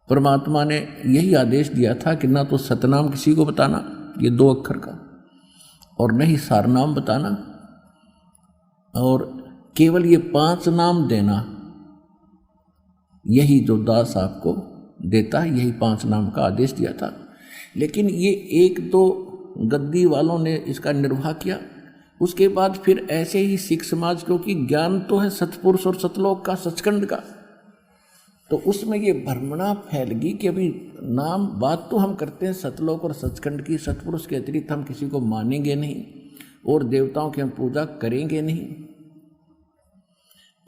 परमात्मा ने यही आदेश दिया था कि ना तो सतनाम किसी को बताना, ये 2 अक्षर का, और न ही सारनाम बताना, और केवल ये 5 नाम देना। यही जो दास आपको देता है, यही 5 नाम का आदेश दिया था। लेकिन ये 1-2 गद्दी वालों ने इसका निर्वाह किया। उसके बाद फिर ऐसे ही सिख समाज, क्योंकि ज्ञान तो है सतपुरुष और सतलोक का, सचखंड का, तो उसमें ये भ्रमणा फैल गई कि अभी नाम बात तो हम करते हैं सतलोक और सचखंड की, सतपुरुष के अतिरिक्त हम किसी को मानेंगे नहीं और देवताओं की हम पूजा करेंगे नहीं।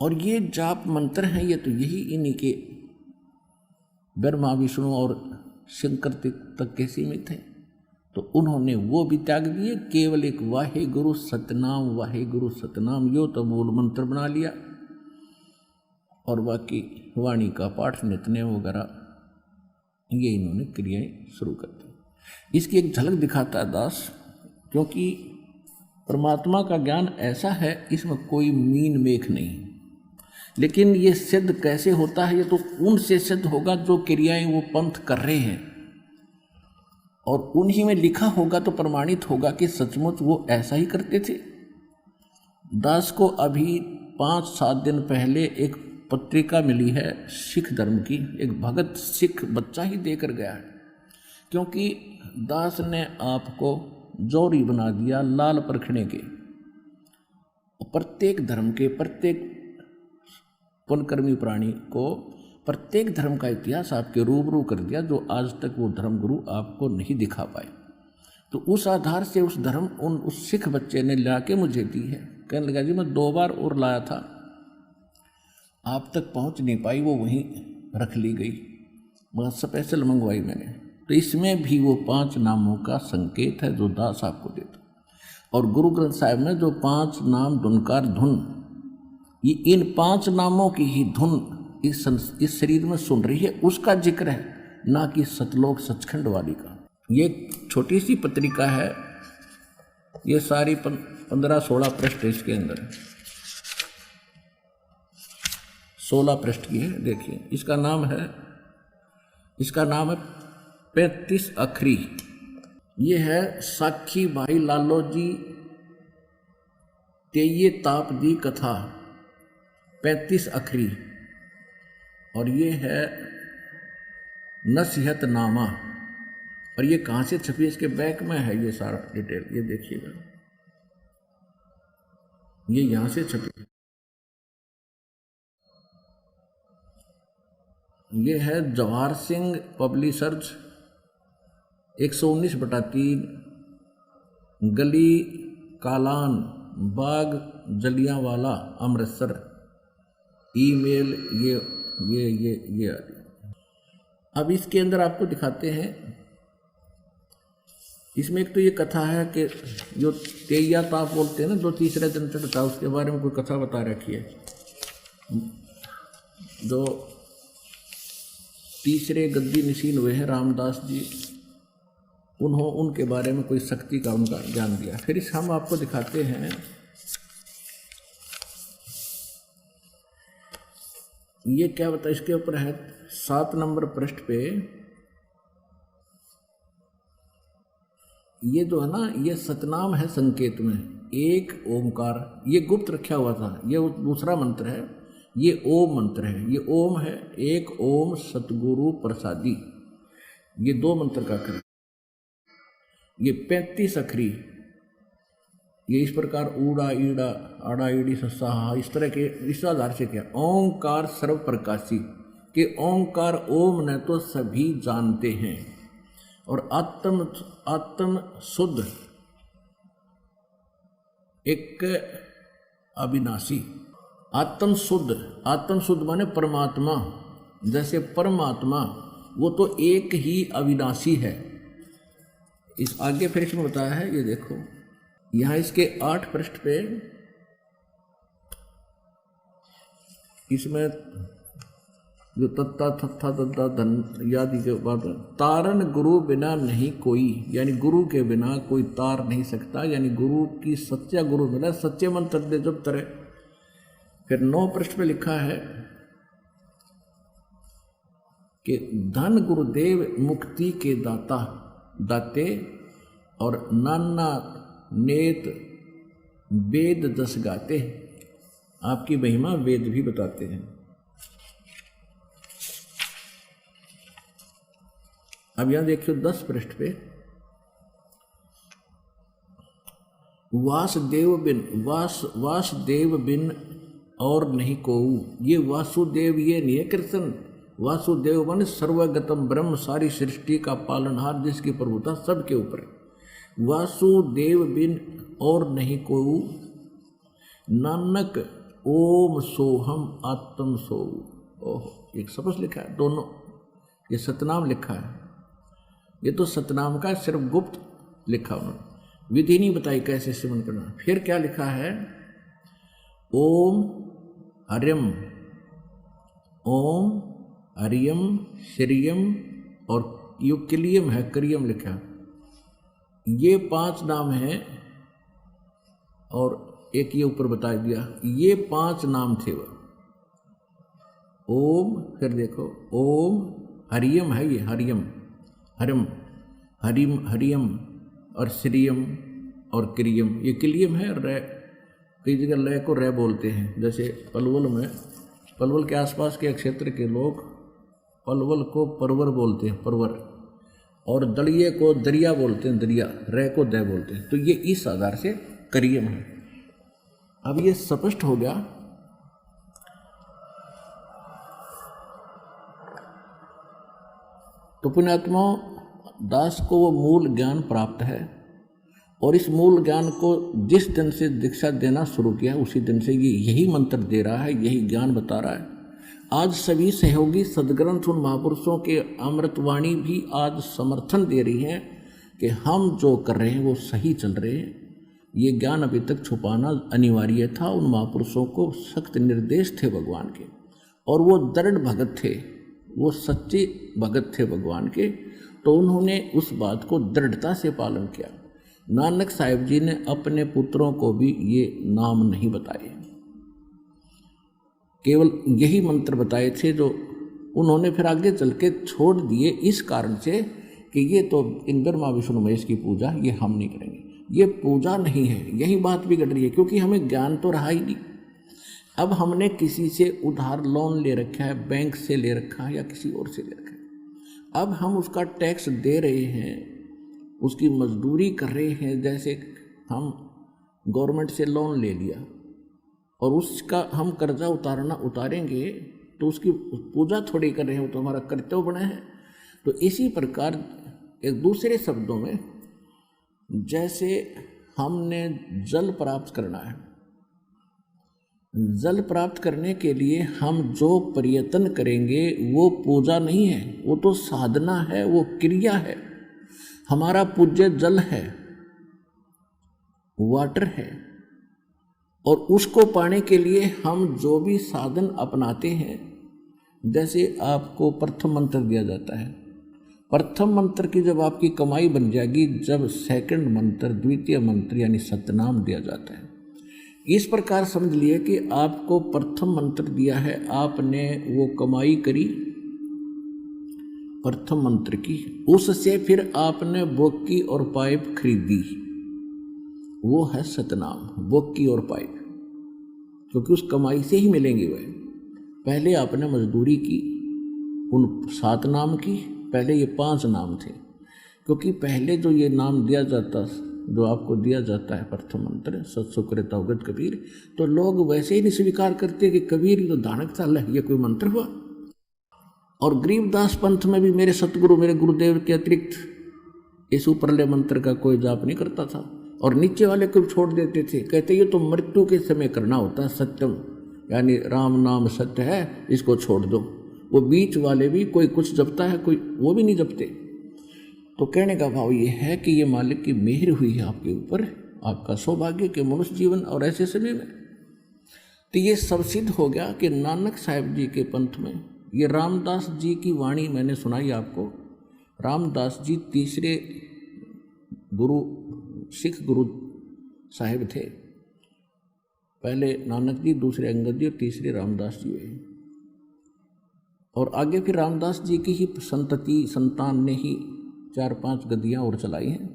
और ये जाप मंत्र हैं, ये तो यही इन्हीं के ब्रह्मा विष्णु और शंकर तक के सीमित हैं। तो उन्होंने वो भी त्याग दिए, केवल एक वाहे गुरु सतनाम, वाहे गुरु सतनाम, यो तो मूल मंत्र बना लिया, और बाकी वाणी का पाठ, नित्यनेम वगैरह ये इन्होंने क्रियाएं शुरू कर दी। इसकी एक झलक दिखाता है दास, क्योंकि परमात्मा का ज्ञान ऐसा है, इसमें कोई मीन मेख नहीं। लेकिन ये सिद्ध कैसे होता है? ये तो उनसे सिद्ध होगा जो क्रियाएं वो पंथ कर रहे हैं, और उन्हीं में लिखा होगा तो प्रमाणित होगा कि सचमुच वो ऐसा ही करते थे। दास को अभी 5-7 दिन पहले एक पत्रिका मिली है सिख धर्म की, एक भगत सिख बच्चा ही देकर गया है, क्योंकि दास ने आपको जौहरी बना दिया लाल परखने के। प्रत्येक धर्म के, प्रत्येक पुण्यकर्मी प्राणी को प्रत्येक धर्म का इतिहास आपके रूबरू कर दिया, जो आज तक वो धर्म गुरु आपको नहीं दिखा पाए। तो उस आधार से उस धर्म उस सिख बच्चे ने ला के मुझे दी है। कहने लगा जी मैं 2 बार और लाया था, आप तक पहुंच नहीं पाई, वो वहीं रख ली गई, मगर स्पेशल मंगवाई मैंने। तो इसमें भी वो 5 नामों का संकेत है जो दास आपको देता। और गुरु ग्रंथ साहिब में जो 5 नाम धुनकार धुन, ये इन 5 नामों की ही धुन इस शरीर में सुन रही है, उसका जिक्र है, ना कि सतलोक सचखंड वाली का। ये छोटी सी पत्रिका है, ये सारी 15-16 पृष्ठ इसके अंदर, 16 पृष्ठ की है। देखिए इसका नाम है 35 अखरी। ये है साखी भाई लालो जी तेये ताप दी कथा, 35 अखरी। और ये है नसीहत नामा, और ये कहाँ से छपी, इसके बैक में है ये सारा डिटेल, ये देखिएगा, ये यहाँ से छपी। ये है जवाहर सिंह पब्लिशर्स, 119/3, गली कालान, बाग जलियांवाला, अमृतसर। ईमेल ये अब इसके अंदर आपको दिखाते हैं। इसमें एक तो ये कथा है कि जो तेया ताप बोलते हैं ना, जो तीसरे दिन चढ़ता, उसके बारे में कोई कथा बता रखी है। जो तीसरे गद्दी नशीन हुए हैं रामदास जी, उनके बारे में कोई शक्ति का उनका ज्ञान दिया। फिर इस हम आपको दिखाते हैं, ये क्या बता, इसके ऊपर है 7 नंबर पृष्ठ पे, ये जो है ना, ये सतनाम है संकेत में, एक ओमकार, ये गुप्त रखा हुआ था, ये दूसरा मंत्र है, ये ओम मंत्र है, ये ओम है, एक ओम सतगुरु प्रसादी, ये 2 मंत्र का कर। ये 35 अखरी, ये इस प्रकार ऊड़ा ईड़ा आड़ा ईड़ी सस्सा, इस तरह के, इस आधार से क्या, ओंकार सर्व प्रकाशी, कि ओंकार ओम ने तो सभी जानते हैं, और आत्म शुद्ध एक अविनाशी, आत्म शुद्ध माने परमात्मा, जैसे परमात्मा वो तो एक ही अविनाशी है। इस आगे फिर इसमें बताया है, ये देखो यहाँ इसके 8 पृष्ठ पे, इसमें जो तत्ता थत्था दद्दा धन यादि के बाद, तारण गुरु बिना नहीं कोई, यानी गुरु के बिना कोई तार नहीं सकता, यानी गुरु की सच्चा गुरु मिला, सच्चे मंत्र दे जब तरह। फिर 9 पृष्ठ पे लिखा है कि धन गुरुदेव मुक्ति के दाता दाते और नाना नेत वेद दस गाते। आपकी महिमा वेद भी बताते हैं। अब यहां देखियो 10 पृष्ठ पे वासुदेव बिन और नहीं कोऊ। ये वासुदेव ये नहीं है कृष्ण। वासुदेव मन सर्वगतम ब्रह्म, सारी सृष्टि का पालनहार जिसकी प्रभुता सबके ऊपर है। वासुदेव बिन और नहीं कोऊ, नानक ओम सोहम आत्म सो। ओह, एक शब्द लिखा है, दोनों ये सतनाम लिखा है। ये तो सतनाम का सिर्फ गुप्त लिखा उन्होंने, विधि नहीं बताई कैसे सेवन करना। फिर क्या लिखा है, ओम हरिम, ओम हरियम श्रियम, और यो क्लियम है, क्रियम लिखा। ये 5 नाम हैं और एक ये ऊपर बता दिया, ये 5 नाम थे वो। ओम, फिर देखो ओम हरियम है, ये हरियम हरिम हरिम हरियम और श्रियम और क्रियम। ये क्लियम है, रे कई जगह लय को रे बोलते हैं। जैसे पलवल में, पलवल के आसपास के क्षेत्र के लोग पलवल को परवर बोलते हैं, परवर, और दलिये को दरिया बोलते हैं, दरिया, रे को दय बोलते हैं। तो ये इस आधार से क्रियम है। अब ये स्पष्ट हो गया। तो पुण्यात्मा दास को वो मूल ज्ञान प्राप्त है, और इस मूल ज्ञान को जिस दिन से दीक्षा देना शुरू किया उसी दिन से ये यही मंत्र दे रहा है, यही ज्ञान बता रहा है। आज सभी सहयोगी सदग्रंथ उन महापुरुषों के अमृतवाणी भी आज समर्थन दे रही हैं कि हम जो कर रहे हैं वो सही चल रहे हैं। ये ज्ञान अभी तक छुपाना अनिवार्य था। उन महापुरुषों को सख्त निर्देश थे भगवान के, और वो दृढ़ भगत थे, वो सच्चे भगत थे भगवान के। तो उन्होंने उस बात को दृढ़ता से पालन किया। नानक साहिब जी ने अपने पुत्रों को भी ये नाम नहीं बताए, केवल यही मंत्र बताए थे जो उन्होंने फिर आगे चल के छोड़ दिए, इस कारण से कि ये तो इन ब्रह्मा विष्णु महेश की पूजा ये हम नहीं करेंगे, ये पूजा नहीं है। यही बात बिगड़ रही है, क्योंकि हमें ज्ञान तो रहा ही नहीं। अब हमने किसी से उधार लोन ले रखा है, बैंक से ले रखा है या किसी और से ले रखा है। अब हम उसका टैक्स दे रहे हैं, उसकी मजदूरी कर रहे हैं। जैसे हम गवर्नमेंट से लोन ले लिया और उसका हम कर्जा उतारेंगे तो उसकी पूजा थोड़ी कर रहे हैं, वो तो हमारा कर्तव्य बना है। तो इसी प्रकार एक दूसरे शब्दों में, जैसे हमने जल प्राप्त करना है, जल प्राप्त करने के लिए हम जो प्रयत्न करेंगे वो पूजा नहीं है, वो तो साधना है, वो क्रिया है। हमारा पूज्य जल है, वाटर है, और उसको पाने के लिए हम जो भी साधन अपनाते हैं, जैसे आपको प्रथम मंत्र दिया जाता है, प्रथम मंत्र की जब आपकी कमाई बन जाएगी, जब सेकंड मंत्र, द्वितीय मंत्र यानी सतनाम दिया जाता है। इस प्रकार समझ लिए कि आपको प्रथम मंत्र दिया है, आपने वो कमाई करी प्रथम मंत्र की, उससे फिर आपने बोकी और पाइप खरीदी, वो है सतनाम, बोकी और पाइप, क्योंकि उस कमाई से ही मिलेंगे वह। पहले आपने मजदूरी की उन 7 नाम की, पहले ये 5 नाम थे, क्योंकि पहले जो ये नाम दिया जाता, जो आपको दिया जाता है प्रथम मंत्र सत्सुकृत अवगत कबीर, तो लोग वैसे ही नहीं स्वीकार करते कि कबीर तो दानक साल है, ये कोई मंत्र हुआ। और गरीबदास पंथ में भी मेरे सतगुरु, मेरे गुरुदेव के अतिरिक्त इस ऊपरले मंत्र का कोई जाप नहीं करता था, और नीचे वाले को छोड़ देते थे, कहते ये तो मृत्यु के समय करना होता है, सत्यम यानी राम नाम सत्य है, इसको छोड़ दो। वो बीच वाले भी कोई कुछ जपता है, कोई वो भी नहीं जपते। तो कहने का भाव ये है कि ये मालिक की मेहर हुई है आपके ऊपर, आपका सौभाग्य के मनुष्य जीवन और ऐसे समय में। तो ये सब सिद्ध हो गया कि नानक साहिब जी के पंथ में, ये रामदास जी की वाणी मैंने सुनाई आपको। रामदास जी तीसरे गुरु, सिख गुरु साहिब थे। पहले नानक जी, दूसरे अंगद जी और तीसरे रामदास जी हुए। और आगे फिर रामदास जी की ही संतति संतान ने ही 4-5 गद्दियाँ और चलाई हैं।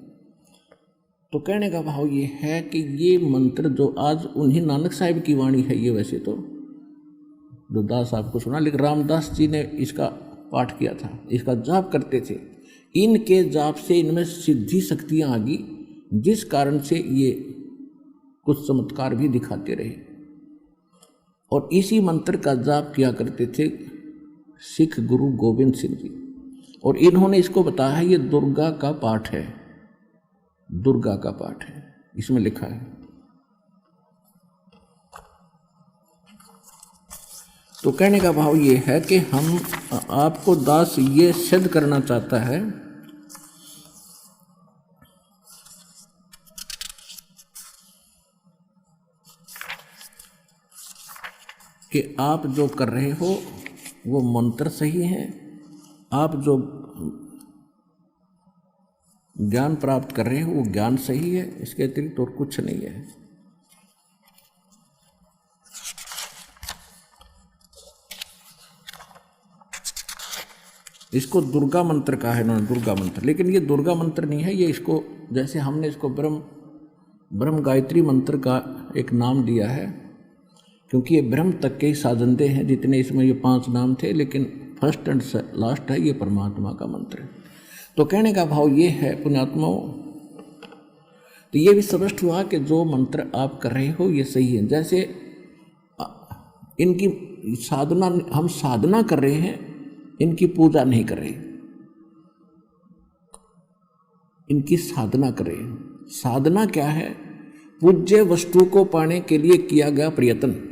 तो कहने का भाव ये है कि ये मंत्र जो आज उन्हीं नानक साहिब की वाणी है, ये वैसे तो जो दास साहब को सुना, लेकिन रामदास जी ने इसका पाठ किया था, इसका जाप करते थे। इनके जाप से इनमें सिद्धि शक्तियाँ आ गई, जिस कारण से ये कुछ चमत्कार भी दिखाते रहे। और इसी मंत्र का जाप किया करते थे सिख गुरु गोविंद सिंह जी, और इन्होंने इसको बताया है ये दुर्गा का पाठ है, दुर्गा का पाठ है, इसमें लिखा है। तो कहने का भाव ये है कि हम आपको दास ये सिद्ध करना चाहता है कि आप जो कर रहे हो वो मंत्र सही है, आप जो ज्ञान प्राप्त कर रहे हो वो ज्ञान सही है, इसके अतिरिक्त और कुछ नहीं है। इसको दुर्गा मंत्र कहा है इन्होंने, दुर्गा मंत्र। लेकिन ये दुर्गा मंत्र नहीं है, ये इसको जैसे हमने इसको ब्रह्म गायत्री मंत्र का एक नाम दिया है, क्योंकि ये ब्रह्म तक के ही साधनदे हैं। जितने इसमें ये 5 नाम थे, लेकिन फर्स्ट एंड लास्ट है ये परमात्मा का मंत्र। तो कहने का भाव ये है पुण्यात्माओं, तो ये भी स्पष्ट हुआ कि जो मंत्र आप कर रहे हो ये सही है। जैसे इनकी साधना, हम साधना कर रहे हैं, इनकी पूजा नहीं कर रहे, इनकी साधना कर रहे हैं। साधना क्या है? पूज्य वस्तु को पाने के लिए किया गया प्रयत्न,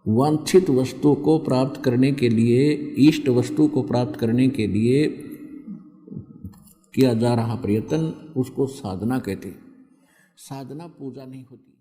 वांछित वस्तु को प्राप्त करने के लिए, इष्ट वस्तु को प्राप्त करने के लिए किया जा रहा प्रयत्न, उसको साधना कहते हैं। साधना पूजा नहीं होती।